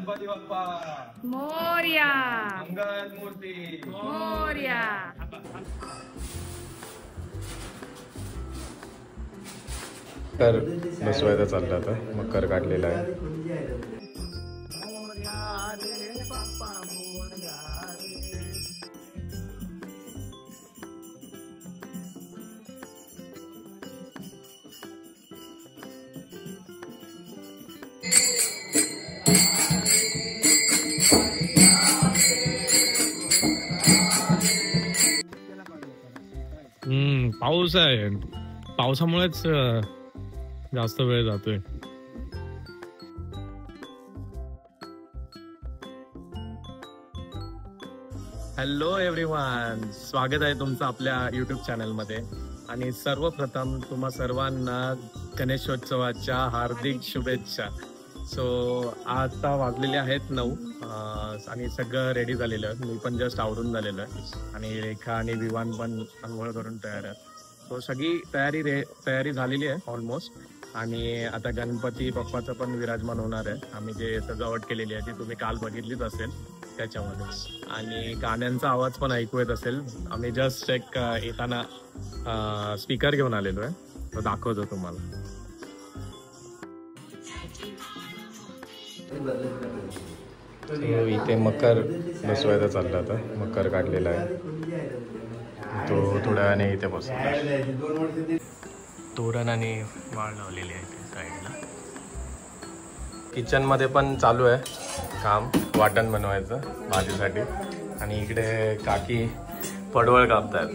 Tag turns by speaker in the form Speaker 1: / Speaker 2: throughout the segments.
Speaker 1: गणपती बाप्पा
Speaker 2: मोरया,
Speaker 1: मंगल मूर्ती
Speaker 2: मोरया.
Speaker 3: मकर बसवायचा चालला आता. मकर काढलेला आहे.
Speaker 4: पाऊस आहे. पावसामुळेच जास्त वेळ जातोय. हॅलो एव्हरीवन, स्वागत आहे तुमचं आपल्या युट्यूब चॅनलमध्ये. आणि सर्वप्रथम तुम्हा सर्वांना गणेशोत्सवाच्या हार्दिक शुभेच्छा. सो आता वाजलेले आहेत 9 आणि सगळं रेडी झालेलं आहे. मी पण जस्ट आवरून झालेलं आहे आणि रेखा आणि विवान पण अंघोळ करून तयार आहे. सो सगळी तयारी झालेली आहे ऑलमोस्ट. आणि आता गणपती बाप्पाचं पण विराजमान होणार आहे. आम्ही जे सजावट केलेली आहे ती तुम्ही काल बघितलीच असेल त्याच्यामध्ये. आणि गाण्यांचा आवाज पण ऐकू येत असेल. आम्ही जस्ट एक येताना स्पीकर घेऊन आलेलो आहे, तो दाखवतो तुम्हाला.
Speaker 3: इथे मकर बसवायचा चालला आता. मकर काढलेला आहे, तो थोड्या वेळाने इथे बसतो. तोरण आणि वाळ लावलेली आहे इथे साईडला. किचन मध्ये पण चालू आहे काम, वाटण बनवायचं भाजीसाठी. आणि इकडे काकी पडवळ कापतात.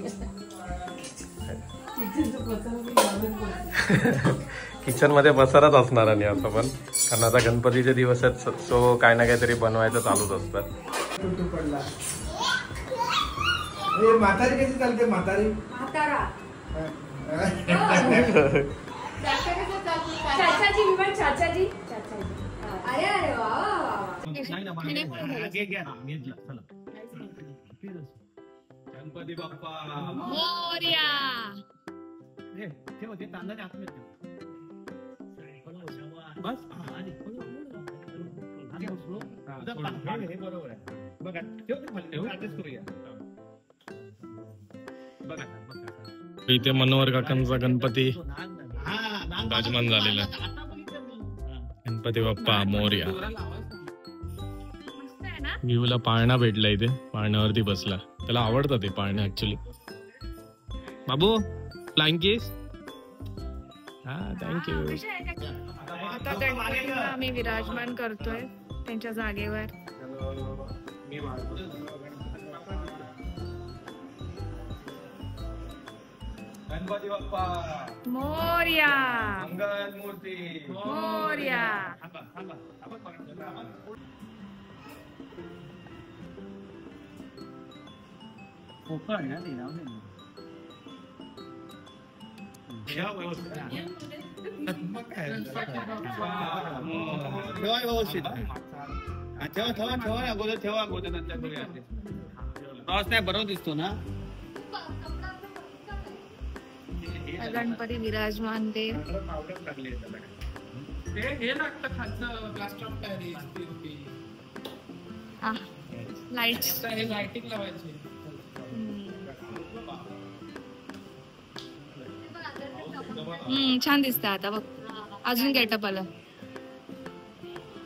Speaker 3: किचन मध्ये बसरच असणार आणि असं पण, कारण आता गणपतीचे दिवस आहेत. सो काय ना काहीतरी बनवायचं चालूच असतात.
Speaker 1: म्हातारी कशी चालते? म्हातारी गणपती बाप्पा
Speaker 2: मोरया.
Speaker 1: ठेव ते तांदळाच्या आतमध्ये बस. हे बरोबर आहे. बघा ठेव ऍडजस्ट करूया. बघा
Speaker 4: इथे मनोहर काकांचा गणपती विराजमान झालेला आहे. गणपती बाप्पा मोरया. विवूला पाळणा भेटला इथे, पाळण्यावरती बसला. त्याला आवडतं ते पाळणं ऍक्च्युली. बाबू फ्लाइंग किस. हा, थँक्यू.
Speaker 2: आता गणपतीला आम्ही विराजमान करतोय त्यांच्या जागेवर.
Speaker 1: गणपती बाप्पा
Speaker 2: मोरया,
Speaker 1: मंगल मूर्ती
Speaker 2: मोरया.
Speaker 1: ठेवा व्यवस्थित. ठेवा अगोदर ठेवा, अगोदर नंतर करूया. प्रवास नाही बरोबर दिसतो ना.
Speaker 2: गणपती विराजमान देव. लाईट्स
Speaker 1: लाइटिंग लावायची.
Speaker 2: छान दिसतं आता बघ. अजून गेटअप आलं.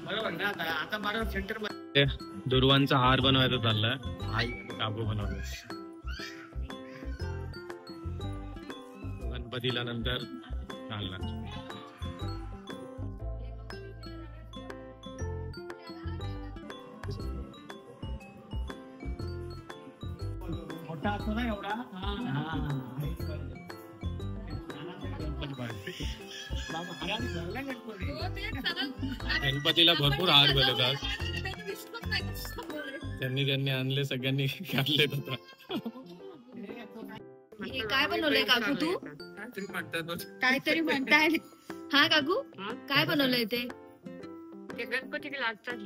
Speaker 1: बरोबर ना. आता बरोबर सेंटर मध्ये
Speaker 4: दुर्वांचा हार बनवायचा चाललाय. काबू बनवलं गणपतीला नंतर घालणार.
Speaker 1: मोठा असतो ना एवढा.
Speaker 4: गणपतीला भरपूर हार बनवतात. त्यांनी आणले, सगळ्यांनी घातले.
Speaker 2: काय बनवलंय काकू तू? काहीतरी म्हणताय. हा काकू, काय बनवलंय ते?
Speaker 5: गणपतीला लागतात.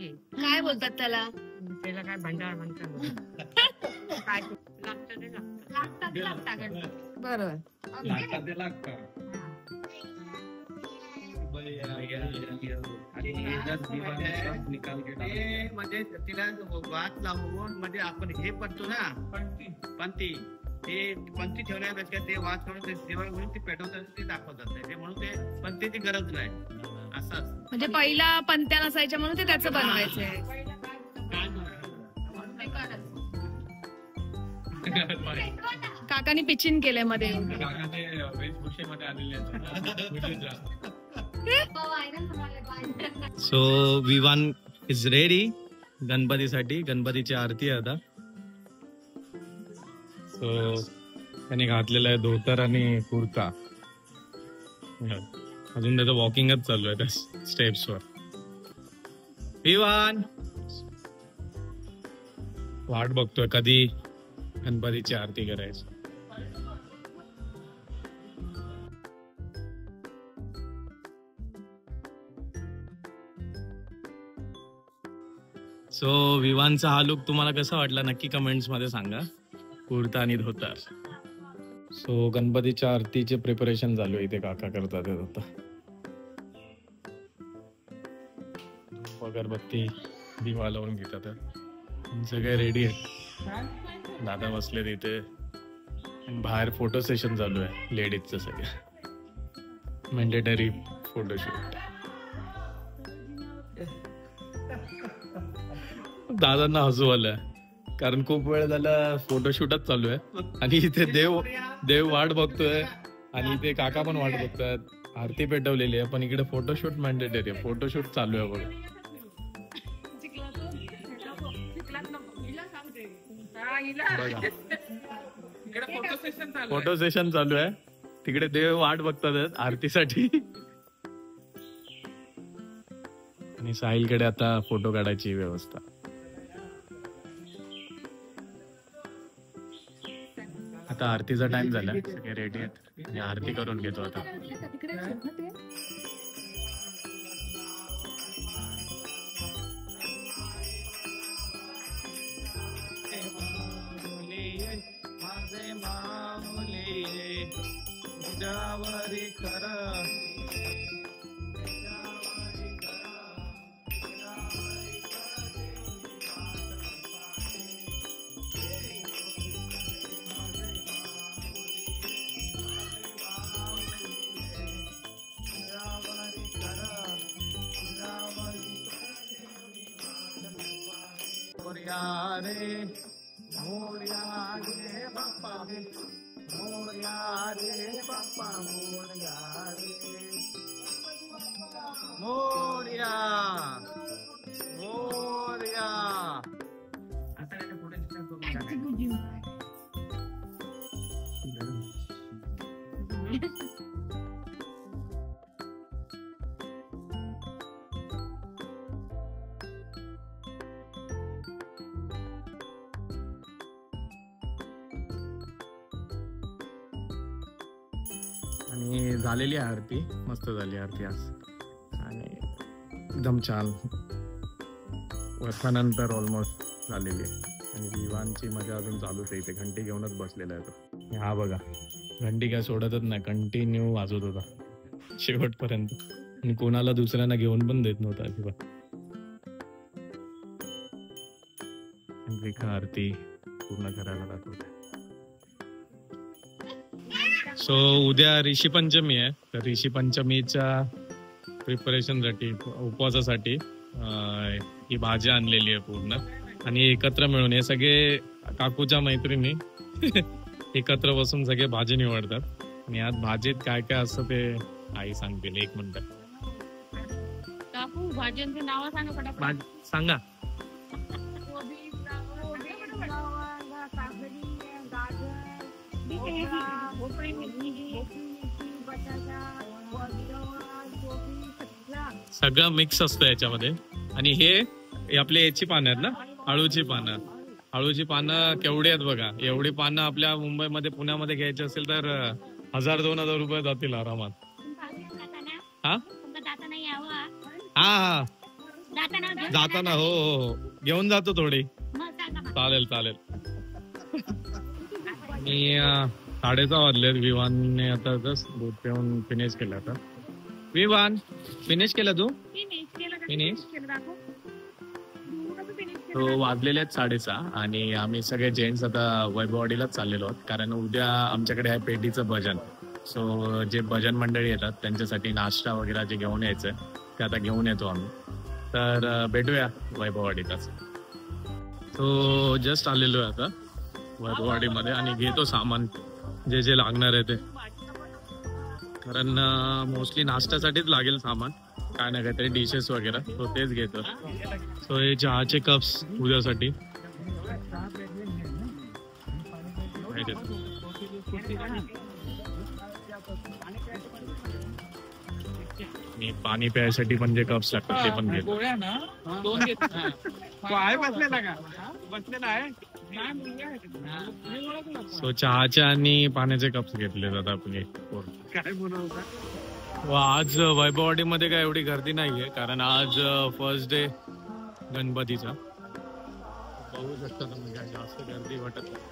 Speaker 2: काय बोलतात त्याला?
Speaker 5: त्याला काय भंडार म्हणतात. काय लागतात
Speaker 2: बरोबर.
Speaker 1: म्हणजे तिला वात लावून म्हणजे आपण हे पडतो ना पंथी ते पंथी ठेवण्यापेक्षा ते वात ठेवून जेव्हा घेऊन ते पेटवतात ते दाखवतात ते म्हणून ते पंथीची गरज नाही असं
Speaker 2: म्हणजे पहिला पंत्या नसायच्या म्हणून ते त्याचं बनवायचंय. काकानी पिचिन केलंय मध्ये.
Speaker 4: वेशभूषेमध्ये आलेले सो विवान इज रेडी गणपतीसाठी. गणपतीची आरती आहे आता. सो त्याने घातलेला आहे धोतर आणि कुर्ता. अजून त्याचं वॉकिंगच चालू आहे त्या स्टेप्स वर. विवान वाट बघतोय कधी गणपतीची आरती करायची. सो विवानचा हा लुक तुम्हाला कसा वाटला नक्की कमेंट्स मध्ये सांगा. कुर्ता आणि धोतर. सो गणपतीच्या आरतीचे प्रिपरेशन चालू आहे इथे काका करतात आता. अगरबत्ती दिवा लावून घेतात. सगळे रेडी आहेत. दादा बसले तिथे. बाहेर फोटो सेशन चालू आहे लेडीजचं सगळं. Mandatory photoshoot. दादांना हसू आलं कारण खूप वेळ झाला फोटोशूटच चालू आहे आणि इथे देव वाट बघतोय आणि इथे काका पण वाट बघतात. आरती पेटवलेली आहे पण इकडे फोटोशूट मॅन्डेटरी आहे. फोटोशूट चालू आहे बघ. फोटो सेशन चालू आहे. तिकडे देव वाट बघतात आरतीसाठी आणि साहिलकडे आता फोटो काढायची व्यवस्था. आता आरतीचा टाइम झाला. सगळे रेडी आहेत. आरती करून घेतो आता. आणि झालेली आहे आरती. मस्त झाली आरती आज आणि एकदम छान. वर्षानंतर ऑलमोस्ट झालेली आहे आणि विवानची मजा अजून चालूच आहे. इथे घंटी घेऊनच बसलेला आहे तो. हा बघा घंटी काय सोडतच नाही. कंटिन्यू वाजवत होता शेवटपर्यंत आणि कोणाला दुसऱ्यांना घेऊन पण देत नव्हता अजिबात. आरती पूर्ण करायला दाखवते. सो उद्या ऋषी पंचमी आहे. तर ऋषी पंचमीच्या प्रिपरेशनसाठी उपवासासाठी ही भाजी आणलेली आहे पूर्ण आणि एकत्र मिळून हे सगळे काकूच्या मैत्रिणी एकत्र बसून सगळे भाजी निवडतात आणि आज भाजीत काय काय असतं ते आई सांगतील. 1 मिनिट.
Speaker 5: काकू भाज्यांची नावं सांगा पटापट.
Speaker 4: सांगा. सगळं मिक्स असतं याच्यामध्ये. आणि हे आपले याची पानं आहेत ना अळूची पानं. अळूची पानं केवढी आहेत बघा. एवढी पानं आपल्या मुंबईमध्ये पुण्यामध्ये घ्यायची असेल तर 1000-2000 रुपये जातील आरामात. हा हा जाताना हो हो घेऊन जातो थोडी. चालेल चालेल. आणि 6:30 वाजलेत. विवानने आता जस्ट दूध पिऊन फिनिश केलं. आता विवान फिनिश केलं तू. फिनिश. तो वाजलेले आहेत 6:30 आणि आम्ही सगळे जेंट्स आता वैभववाडीलाच चाललेलो आहोत, कारण उद्या आमच्याकडे आहे पेटीचं भजन. सो जे भजन मंडळी येतात त्यांच्यासाठी नाश्ता वगैरे जे घेऊन यायचं ते आता घेऊन येतो आम्ही. तर भेटूया वैभववाडीतच. तो जस्ट आलेलो आहे आता वैभववाडीमध्ये आणि घेतो सामान जे जे लागणार आहे ते, कारण मोस्टली नाश्त्यासाठीच लागेल सामान, काय ना काहीतरी डिशेस वगैरे, तो तेच घेतो. सो हे चहाचे कप्स उद्यासाठी. आणि पाणी प्यायसाठी पण जे कप्स लागतात ते पण घेतो. सो चहाचे आणि पाण्याचे कप्स घेतले जातात आपले.
Speaker 1: काय बनवता?
Speaker 4: आज वैभववाडीमध्ये काय एवढी गर्दी नाहीये, कारण आज फर्स्ट डे गणपतीचा. बघू शकता तुम्ही, काय जास्त गर्दी वाटत नाही.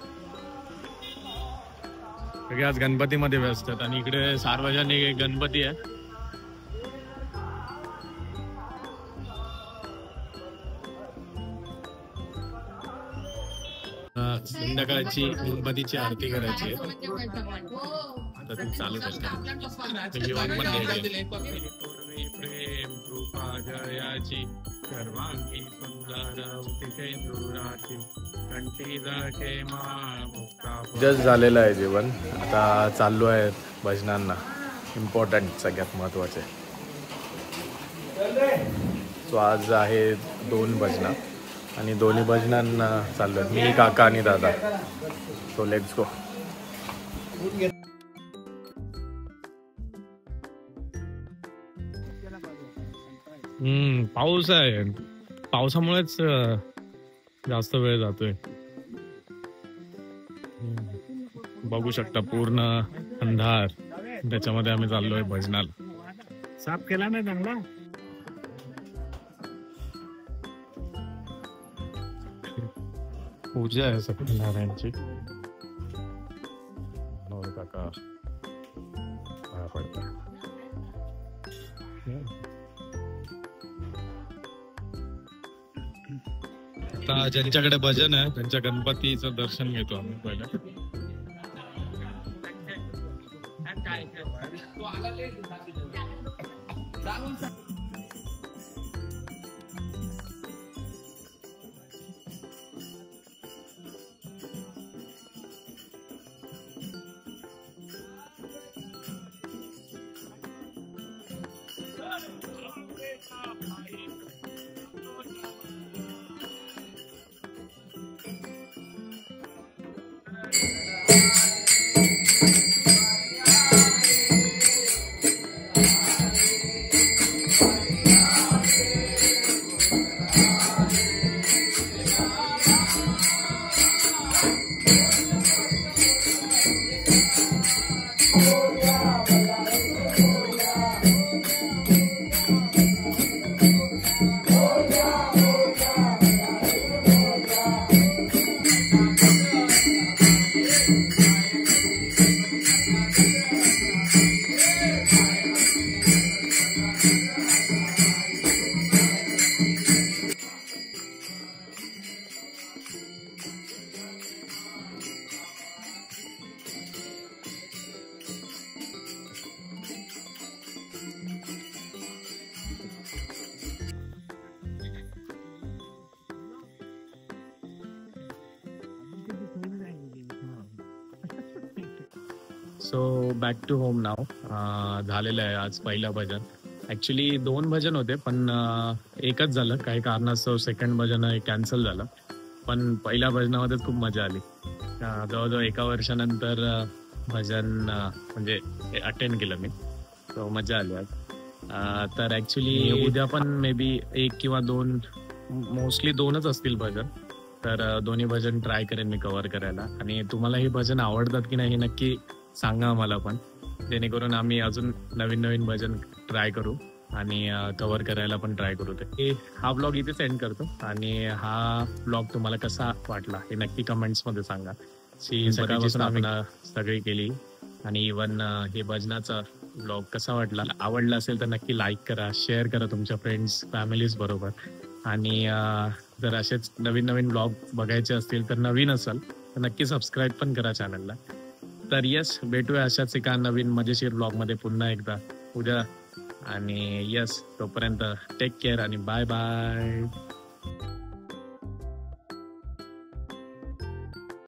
Speaker 4: सगळे आज गणपतीमध्ये व्यस्त आहेत आणि इकडे सार्वजनिक गणपती आहे. संध्याकाळची गणपतीची आरती करायची आहे, आता ती चालू करते. जेवण पण घ्यायचे. प्रेम कृपा जयाची सर्वांगी सुंदर उदितेंदुराची कंठी जळके माळ मुक्ता.
Speaker 3: जस्ट झालेलं आहे जेवण, आता चाललो आहे भजनांना. इम्पॉर्टंट, सगळ्यात महत्त्वाचे. सो आज आहे 2 भजनं आणि दोन्ही भजनांना चाललो आहे मी, काका आणि दादा. So let's go.
Speaker 4: पाऊस आहे, पावसामुळेच जास्त वेळ जातोय. बघू शकता पूर्ण अंधार, त्याच्यामध्ये आम्ही चाललोय भजनाला.
Speaker 1: साफ केला नाही चांगला.
Speaker 4: पूजा आहे सत्यनारायणची. काका पाया पडतात. आता ज्यांच्याकडे भजन आहे त्यांच्या गणपतीचं दर्शन घेतो आम्ही पहिलं. So back to home now. झालेलं आहे आज पहिलं भजन. ॲक्च्युली 2 भजन होते पण एकच झालं, काही कारणास्तव सेकंड भजन कॅन्सल झालं. पण पहिल्या भजनामध्येच खूप मजा आली. जवळजवळ 1 वर्षानंतर भजन म्हणजे अटेंड केलं मी, सो मजा आली आज. तर ॲक्च्युली उद्या पण मे बी 1 किंवा 2, मोस्टली 2च असतील भजन. तर दोन्ही भजन ट्राय करेन मी कव्हर करायला. आणि तुम्हाला ही भजन आवडतात की नाही हे नक्की सांगा मला पण, जेणेकरून आम्ही अजून नवीन भजन ट्राय करू आणि कव्हर करायला पण ट्राय करू. ते हा ब्लॉग इथे सेंड करतो आणि हा ब्लॉग तुम्हाला कसा वाटला हे नक्की कमेंट्समध्ये सांगा. सकाळपासून आम्ही सगळी केली आणि इवन हे भजनाचं ब्लॉग कसा वाटला, आवडला असेल तर नक्की लाईक करा, शेअर करा तुमच्या फ्रेंड्स फॅमिलीज बरोबर. आणि जर असेच नवीन नवीन ब्लॉग बघायचे असतील तर नवीन असाल तर नक्की सबस्क्राईब पण करा चॅनलला. तर यस, भेटूया अशाच एका नवीन मजेशीर ब्लॉगमध्ये पुन्हा एकदा उद्या. आणि यस, तोपर्यंत टेक केअर आणि बाय बाय.